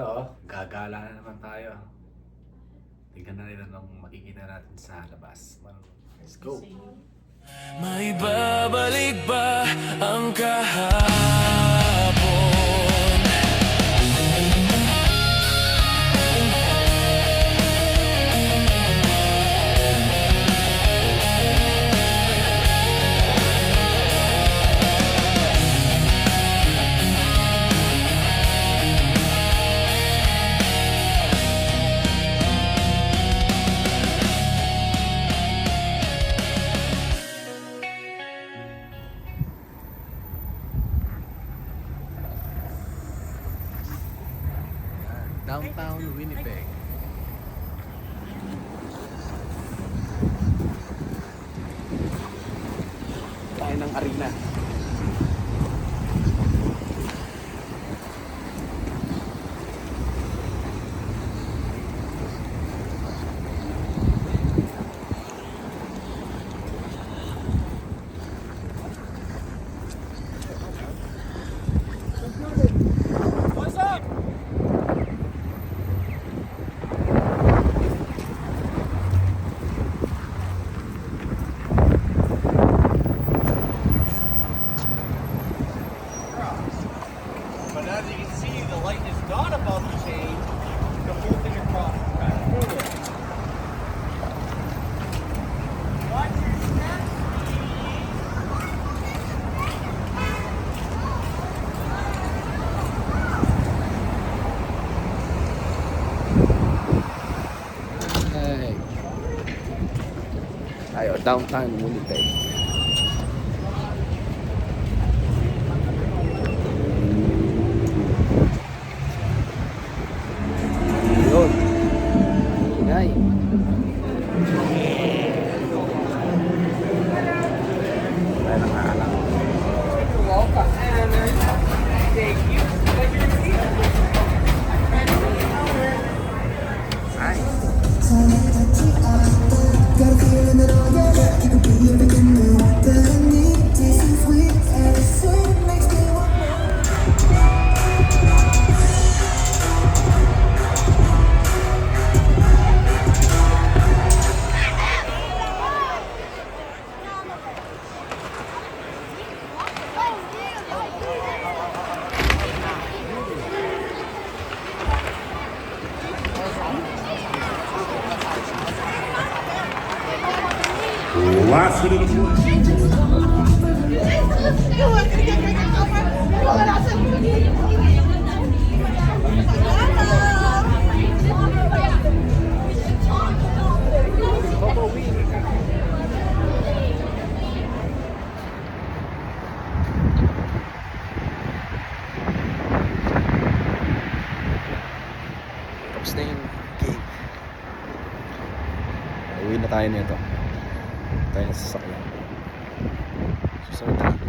Ito, oh, gagala na naman tayo. Tingnan na nila nung makikita natin sa labas. Let's go! May babalik ba ang kahapon? Downtown Winnipeg. Tayo ng arena. What's up? But as you can see, the light is not about to change. The whole thing across. Watch your steps, Hey. Tayo, downtown Winnipeg. Yun. Ingay. Tayo nakaalang. You're welcome. And thank you. Nice. Last minute of play. Tapos na yung game. Uwi na tayo nito. Tayo na sa sasakyan. Susunod na.